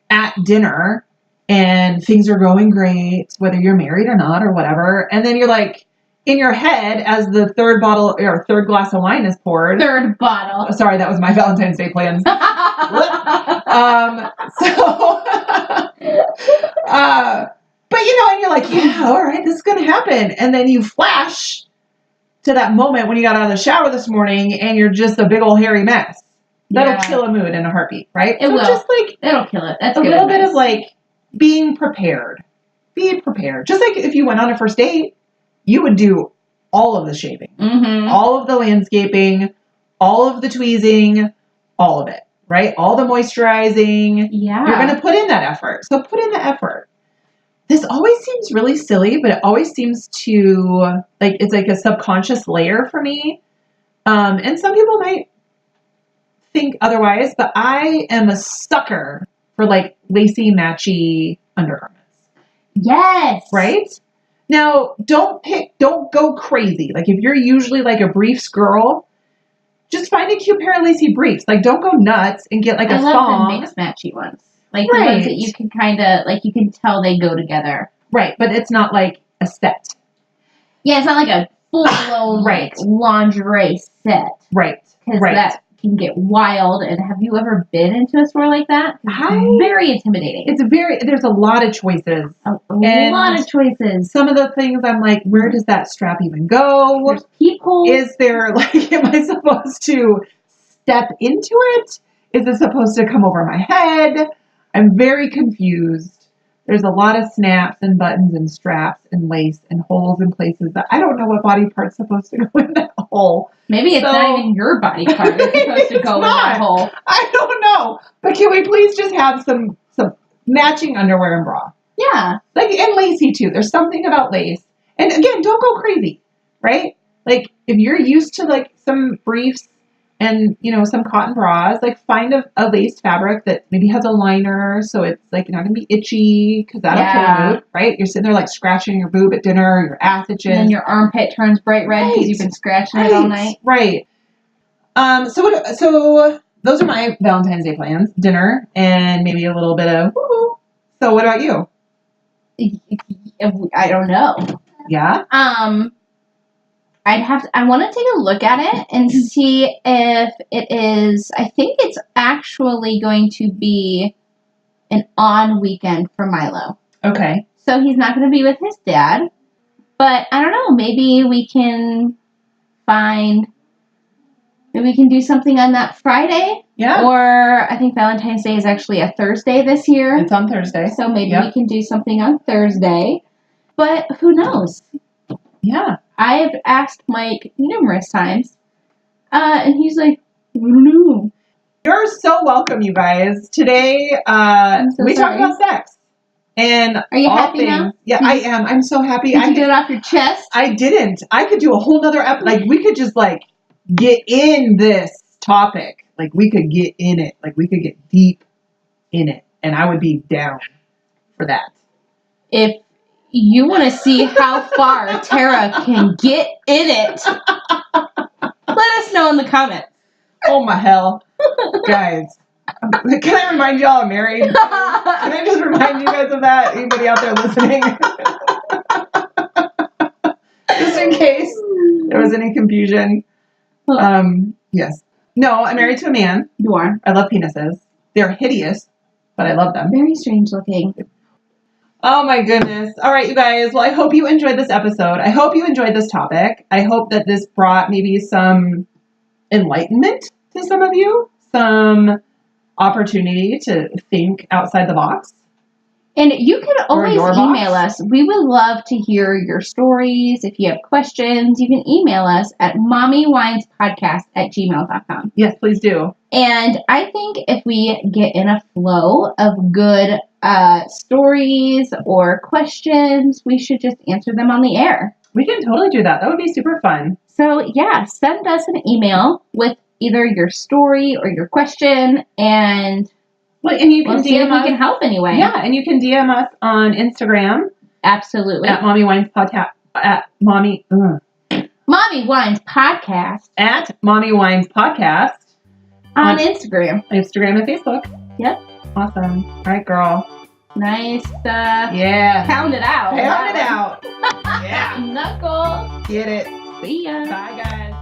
at dinner and things are going great, whether you're married or not or whatever. And then you're like in your head as the third bottle or third glass of wine is poured. Third bottle. Oh, sorry, that was my Valentine's Day plans. But and you're like, yeah, all right, this is going to happen. And then you flash to that moment when you got out of the shower this morning and you're just a big old hairy mess. That'll kill a mood in a heartbeat, right? It will. Just like, it'll kill it. That's a little bit of like being prepared. Be prepared. Just like if you went on a first date, you would do all of the shaving, all of the landscaping, all of the tweezing, all of it, right? All the moisturizing. Yeah. You're going to put in that effort. So put in the effort. This always seems really silly, but it always seems to, like, it's like a subconscious layer for me. And some people might think otherwise, but I am a sucker for, like, lacy, matchy undergarments. Yes. Right? Now, don't go crazy. Like, if you're usually, like, a briefs girl, just find a cute pair of lacy briefs. Like, don't go nuts and get, like, a thong. I love the mixed matchy ones. Like the ones that you can kind of, like, you can tell they go together. Right, but it's not like a set. Yeah, it's not like a full-blown like, lingerie set. Right, because that can get wild. And have you ever been into a store like that? Very intimidating. There's a lot of choices. A lot of choices. Some of the things I'm like, where does that strap even go? There's peepholes. Is there, like, am I supposed to step into it? Is it supposed to come over my head? I'm very confused. There's a lot of snaps and buttons and straps and lace and holes in places that I don't know what body part's supposed to go in that hole. Maybe it's not even your body part that's supposed to go in that hole. I don't know. But can we please just have some matching underwear and bra? Yeah. Like, and lacy too. There's something about lace. And again, don't go crazy, right? Like, if you're used to, like, some briefs and, some cotton bras, like, find a lace fabric that maybe has a liner so it's, like, not going to be itchy because that'll kill the mood, right? You're sitting there, like, scratching your boob at dinner, your ass itches. And then your armpit turns bright red because you've been scratching it all night. Right. So those are my Valentine's Day plans. Dinner and maybe a little bit of woo-hoo. So what about you? I don't know. Yeah? I want to take a look at it and see if it is, I think it's actually going to be an on weekend for Milo. Okay. So he's not going to be with his dad, but I don't know, maybe we can do something on that Friday. Yeah. Or I think Valentine's Day is actually a Thursday this year. It's on Thursday. So maybe we can do something on Thursday, but who knows? Yeah. I've asked Mike numerous times, and he's like, I don't know. You're so welcome, you guys. Today, we talked about sex. And are you happy now? Yeah, I am. I'm so happy. Did you get it off your chest? I didn't. I could do a whole nother episode. Like, we could just, like, get in this topic. Like, we could get in it. Like, we could get deep in it. And I would be down for that. If you want to see how far Tara can get in it, let us know in the comments. Oh, my hell. Guys, can I remind y'all I'm married? Can I just remind you guys of that? Anybody out there listening? Just in case there was any confusion. Yes. No, I'm married to a man. You are. I love penises. They're hideous, but I love them. Very strange looking. Oh my goodness. All right, you guys. Well, I hope you enjoyed this episode. I hope you enjoyed this topic. I hope that this brought maybe some enlightenment to some of you, some opportunity to think outside the box. And you can always email us. We would love to hear your stories. If you have questions, you can email us at mommywinespodcast@gmail.com. Yes, please do. And I think if we get in a flow of good stories or questions, we should just answer them on the air. We can totally do that. That would be super fun. So yeah, send us an email with either your story or your question, and you can we'll see if DM us. we can help anyway. Yeah, and you can DM us on Instagram. Absolutely. At Mommy Wines Podcast. Mommy Wines Podcast. At Mommy Wines Podcast. On Instagram. Instagram and Facebook. Yep. Awesome. All right, girl. Nice. Yeah. Pound it out. Pound it out. Yeah. Knuckle. Get it. See ya. Bye, guys.